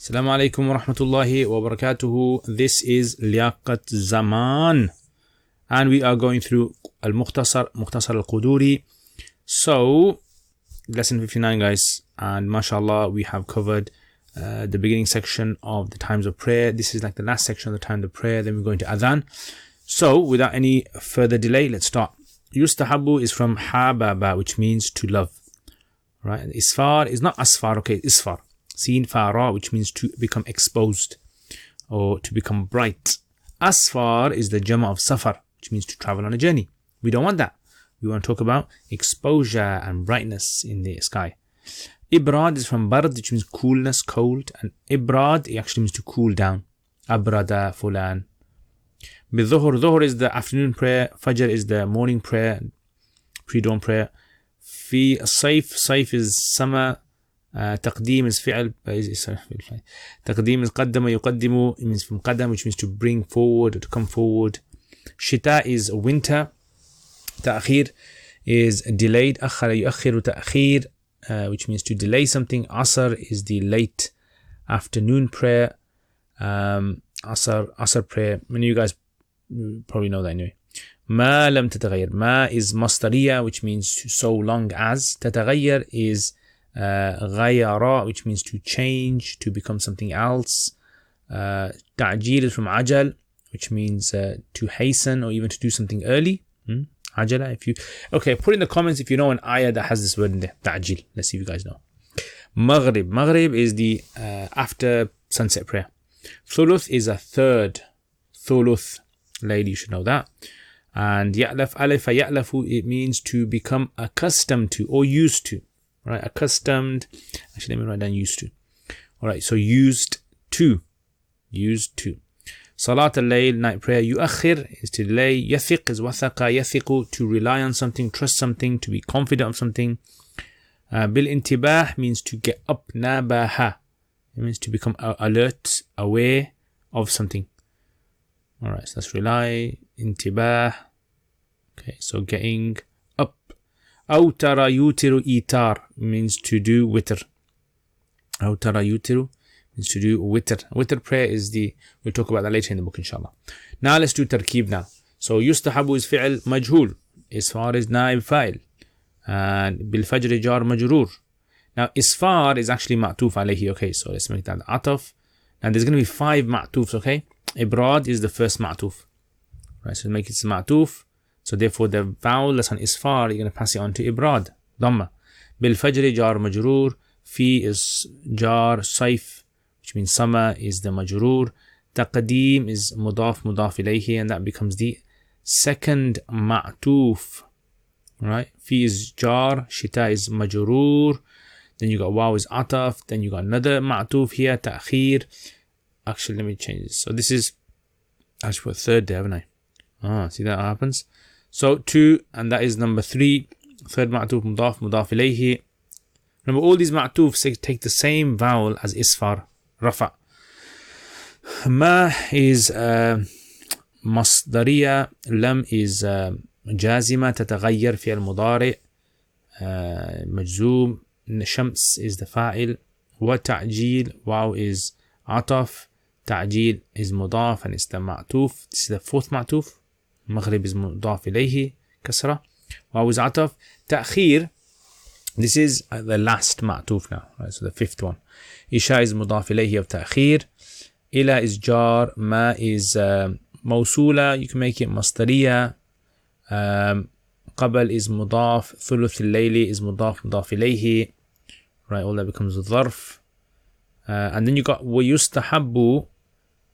Assalamu alaikum wa rahmatullahi wa barakatuhu. This is Liaquat Zaman, and we are going through al-Mukhtasar, Mukhtasar al-Qudoori. So, lesson 59, guys, and mashallah, we have covered the beginning section of the times of prayer. This is like the last section of the time of prayer. Then we're going to adhan. So, without any further delay, let's start. Yustahabu is from hababa, which means to love. Right? Isfar is not asfar, okay, isfar. Seen fara, which means to become exposed or to become bright. Asfar is the jama of safar, which means to travel on a journey. We don't want that. We want to talk about exposure and brightness in the sky. Ibrad is from bard, which means coolness, cold. And ibrad, it actually means to cool down. Abrada fulan. Bidhuhr, dhuhr is the afternoon prayer. Fajr is the morning prayer, pre-dawn prayer. Fi sayf, sayf is summer. تقديم is فعل. تقديم is قدم يقدم, it means from قدم, which means to bring forward or to come forward. شتاء is winter. تأخير is delayed. أخر يؤخر تأخير, which means to delay something. عصر is the late afternoon prayer. عصر prayer. Many of you guys probably know that anyway. ما لم تتغير. ما is مصدرية, which means so long as. تتغير is غيرا, which means to change, to become something else. تعجيل is from عجل, which means to hasten or even to do something early. عجلة, if you put in the comments if you know an ayah that has this word in there. تعجيل. Let's see if you guys know. Maghrib. Maghrib is the after sunset prayer. Thuluth is a third. Thuluth, lady, you should know that. And ya'laf, alifa ya'lafu, it means to become accustomed to or used to. Right, accustomed. Actually, let me write down used to. All right, so used to. Salat al-layl, night prayer. Yuakhir is to delay. Yathiq is wathaqa yathiqu, to rely on something, trust something, to be confident of something. Bil intibah means to get up. Nabaha, it means to become alert, aware of something. All right, so let's rely. Intibah. Okay, so getting up. Awtara yutiru itar means to do witr. Awtara yutiru means to do witr. Witr prayer is we'll talk about that later in the book, inshallah. Now let's do tarkeeb now. So yustahabu is fi'l majhul as far as naib fa'il. And bil fajr jar majroor. Now isfar is actually ma'tuf alayhi. Okay, so let's make that ataf. And there's going to be 5 ma'tufs, okay? Ibrad is the first ma'tuf. Right, so make it ma'tuf. So therefore the vowel that's on isfar, you're going to pass it on to ibrad, dhamma. Bil fajr jar majroor. Fi is jar, saif, which means summer, is the majroor. Taqdeem is mudaf ilayhi, and that becomes the second ma'tuf. Right? Fi is jar, shita is majroor. Then you got waw is ataf. Then you got another ma'tuf here, ta'khir. Actually, let me change this. So this is, I should put third there, haven't I? See that happens? So 2, and that is number 3. Third ma'tuf, mudaf ilayhi. Remember, all these ma'tufs take the same vowel as isfar, rafa. Ma is masdariya. Lam is jazima, tataghayyar fi al-mudari. Majzoom. Shams is the fa'il. Wa ta'jil. Waw is ataf. Ta'jil is mudaf, and it's the ma'tuf. This is the 4th ma'tuf. Maghrib is mudaf ilayhi, kasra. Waw is ataf. Ta'khir, this is the last ma'tuf now, right? So the 5th one. Isha is mudaf ilayhi of ta'khir. Ila is jar. Ma is mawsula, you can make it masdariya. Qabal is mudaf. Thuluth al-layli is mudaf ilayhi. Right, all that becomes dharf. And then you got wa yustahabbu,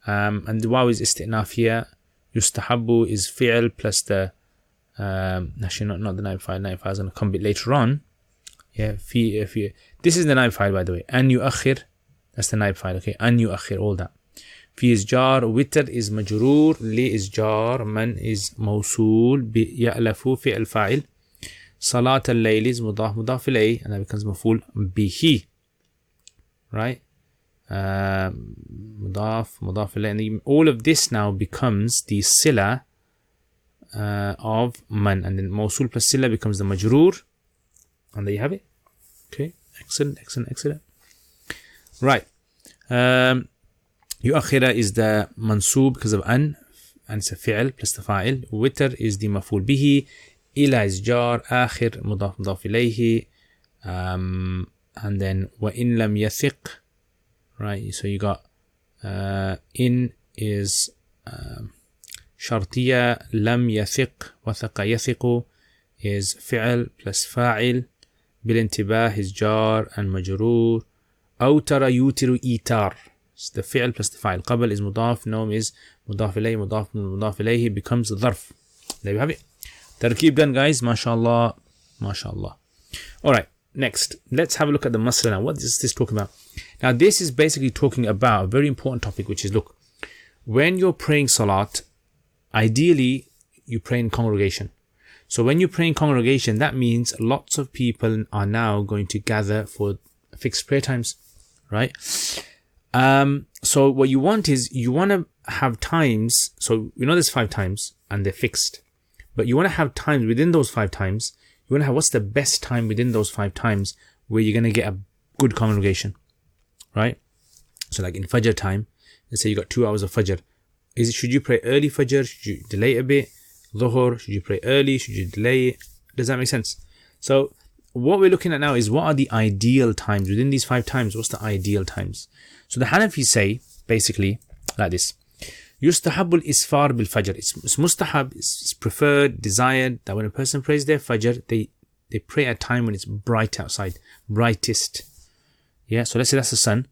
and the waw is isti'naf here. Yustahabbu is fi'l plus the actually not the naib file. Naib file is going to come a bit later on. Yeah, this is the naib file, by the way. An yuakhir, that's the naib file. Okay, an yuakhir, all that. Fi is jar, witr is majroor, li is jar, man is mawsool, bi ya'lafu fi'l fa'il. Salat al-layl is mudaf ilayh, and that becomes maf'ul bihi. Right? Mudaf ilayh, and all of this now becomes the sila of man, and then mawsul plus sila becomes the majroor, and there you have it. Okay, excellent. Right, يؤخر is the mansub because of an, and it's a fi'l plus the fa'il. Witr is the maf'ul bihi. Ila is jar. Akhir mudaf mudaf ilayhi. And then wa in lam yathiq, right? So you got in is shartiya, lam yathiq, wathaqa yathiqu is fi'l plus fa'il. Bil intibah is jar and majroor. Awtara yutiru itar. It's the fi'l plus the fa'il. Qabl is mudaf, nawm is mudaf ilayhi, mudaf ilayhi becomes dharf. There we have it. Tarkeeb done, guys. MashaAllah. MashaAllah. Alright, next. Let's have a look at the masala now. What is this talking about? Now, this is basically talking about a very important topic, which is, look, when you're praying salat, ideally, you pray in congregation. So when you pray in congregation, that means lots of people are now going to gather for fixed prayer times, right? So what you want is, you want to have times, so you know there's 5 times and they're fixed, but you want to have times within those 5 times. You want to have what's the best time within those 5 times where you're going to get a good congregation, right? So like in Fajr time, let's say you got 2 hours of Fajr. Should you pray early Fajr? Should you delay a bit? Dhuhr, should you pray early? Should you delay it? Does that make sense? So what we're looking at now is, what are the ideal times within these 5 times? What's the ideal times? So the Hanafis say basically like this: Yustahabul isfar bil fajr. It's mustahab, it's preferred, desired that when a person prays their fajr, they pray at a time when it's bright outside, brightest. Yeah, so let's say that's the sun,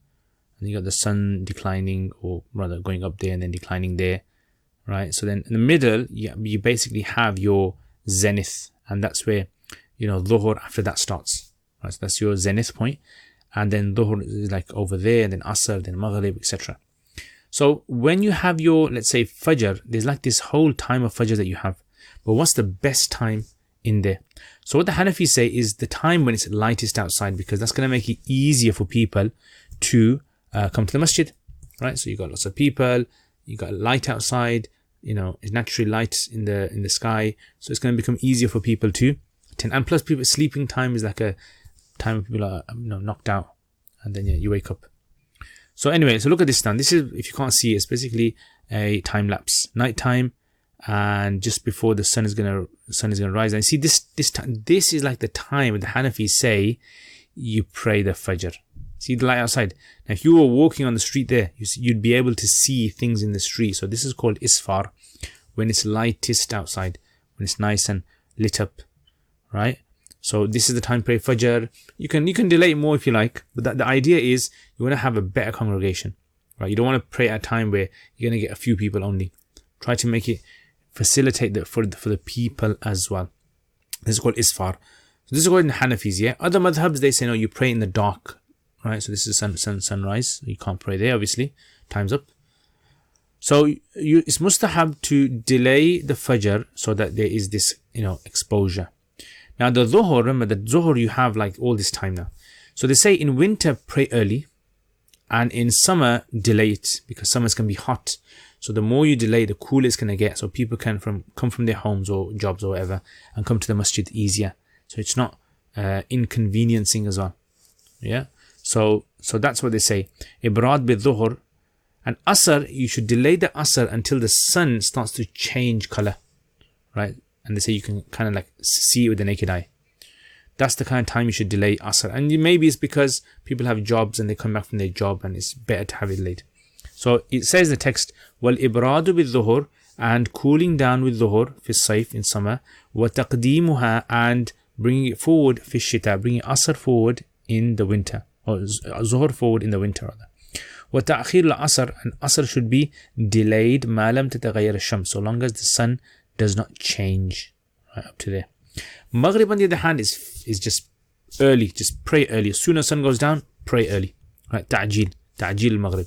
and you got the sun declining, or rather going up there and then declining there, right? So then in the middle, you basically have your zenith, and that's where, dhuhr after that starts, right? So that's your zenith point, and then dhuhr is like over there, and then asr, then maghrib, etc. So when you have your, let's say, fajr, there's like this whole time of fajr that you have, but what's the best time in there? So what the Hanafis say is the time when it's lightest outside, because that's going to make it easier for people to come to the masjid, right? So you got lots of people, you got light outside, it's naturally light in the sky, so it's going to become easier for people to attend. And plus, people sleeping time is like a time when people are knocked out, and then you wake up. So anyway, so look at this now. This is, if you can't see, it's basically a time lapse, night time, and just before the sun is gonna rise. And see, this is like the time when the Hanafis say you pray the fajr. See the light outside. Now, if you were walking on the street there, you'd be able to see things in the street. So this is called isfar, when it's lightest outside, when it's nice and lit up, right? So this is the time to pray fajr. You can delay it more if you like, but the idea is you want to have a better congregation, right? You don't want to pray at a time where you're going to get a few people only. Try to make it facilitate that for the people as well. This is called isfar. So this is called in Hanafis, yeah. Other madhabs, they say no, you pray in the dark, right? So this is sunrise. You can't pray there, obviously. Time's up. So it's mustahab to delay the fajr so that there is this, exposure. Now the dhuhr, remember the dhuhr, you have like all this time now. So they say in winter pray early, and in summer delay it, because summer's going to be hot. So the more you delay, the cooler it's going to get. So people can come from their homes or jobs or whatever and come to the masjid easier. So it's not inconveniencing as well. Yeah. So that's what they say. Ibrad bi dhuhr. And asr, you should delay the asr until the sun starts to change color, right? And they say you can kind of like see it with the naked eye. That's the kind of time you should delay asr. And maybe it's because people have jobs and they come back from their job and it's better to have it late. So it says the text, wal ibradu bil dhuhr, and cooling down with dhuhr fi sayf, in summer, wa taqdeemuha, and bringing it forward fi shita, bringing asr forward in the winter, or dhuhr forward in the winter rather. Wa ta'khir al asr, and asr should be delayed ma lam tataghayyar ash-shams, so long as the sun does not change, right up to there. Maghrib, on the other hand, is just early. Just pray early. As soon as sun goes down, pray early. Right? Ta'jil maghrib.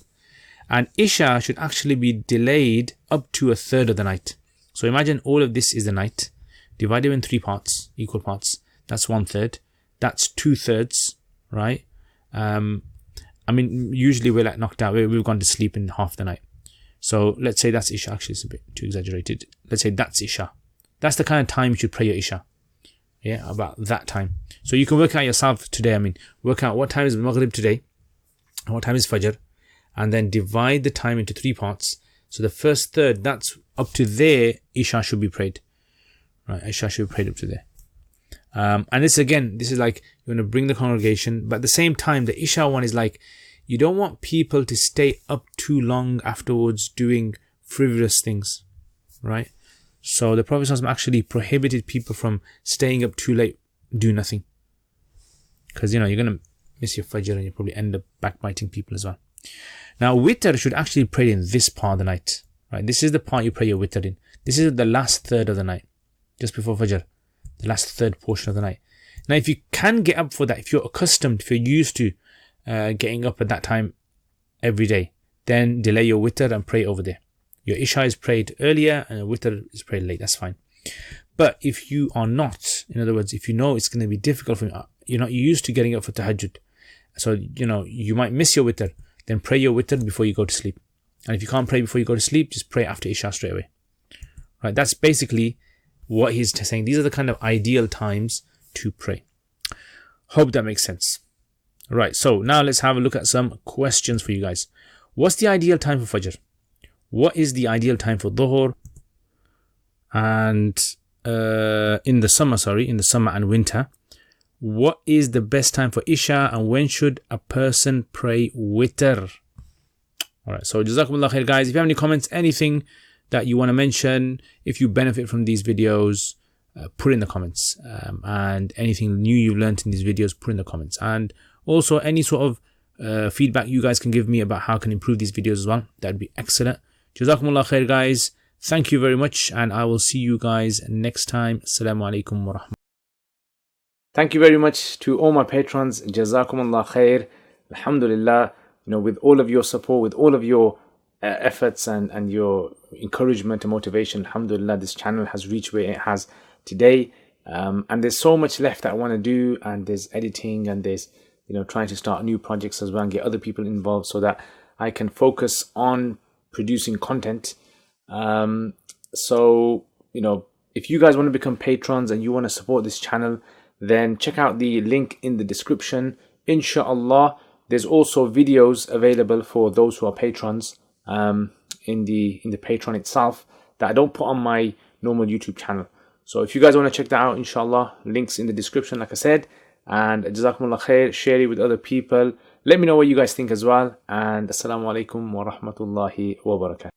And Isha should actually be delayed up to a third of the night. So imagine all of this is the night, divided in 3 parts, equal parts. That's 1/3. That's 2/3, right? Usually we're like knocked out. We've gone to sleep in half the night. So let's say that's Isha. Actually, it's a bit too exaggerated. Let's say that's Isha. That's the kind of time you should pray your Isha. Yeah, about that time. So you can work out yourself today. Work out what time is Maghrib today, and what time is Fajr, and then divide the time into 3 parts. So the first third, that's up to there, Isha should be prayed. Right, Isha should be prayed up to there. And this is like, you want to bring the congregation, but at the same time, the Isha one is like, you don't want people to stay up too long afterwards doing frivolous things, right? So the Prophet ﷺ actually prohibited people from staying up too late, do nothing. Because, you're going to miss your Fajr and you probably end up backbiting people as well. Now, witr should actually pray in this part of the night, right? This is the part you pray your witr in. This is the last third of the night, just before Fajr, the last third portion of the night. Now, if you can get up for that, if you're accustomed, if you're used to getting up at that time every day, then delay your witr and pray over there. Your Isha is prayed earlier and your witr is prayed late, that's fine. But if you are not, in other words, if you know it's going to be difficult for you, you're not used to getting up for tahajjud, so you might miss your witr, then pray your witr before you go to sleep. And if you can't pray before you go to sleep, just pray after Isha straight away. Right, that's basically what he's saying. These are the kind of ideal times to pray. Hope that makes sense. Right, so now let's have a look at some questions for you guys. What's the ideal time for Fajr? What is the ideal time for Dhuhr? And in the summer and winter, what is the best time for Isha, and when should a person pray witr? Alright, so Jazakumullah khair guys. If you have any comments, anything that you want to mention, if you benefit from these videos, put in the comments. And anything new you've learned in these videos, put in the comments. And also any sort of feedback you guys can give me about how I can improve these videos as well, that'd be excellent. Jazakumullah khair guys. Thank you very much, and I will see you guys next time. Assalamu alaikum wa rahmatullahi. Thank you very much to all my patrons. Jazakumullah khair. Alhamdulillah, with all of your support, with all of your efforts and your encouragement and motivation, alhamdulillah, this channel has reached where it has today. And there's so much left that I want to do, and there's editing, and there's trying to start new projects as well and get other people involved so that I can focus on producing content. So if you guys want to become patrons and you want to support this channel, then check out the link in the description. Inshallah, there's also videos available for those who are patrons in the Patreon itself that I don't put on my normal YouTube channel. So if you guys want to check that out, inshallah, links in the description, like I said. And Jazakumullah khair, share it with other people. Let me know what you guys think as well. And Assalamu alaikum wa rahmatullahi wa barakatuh.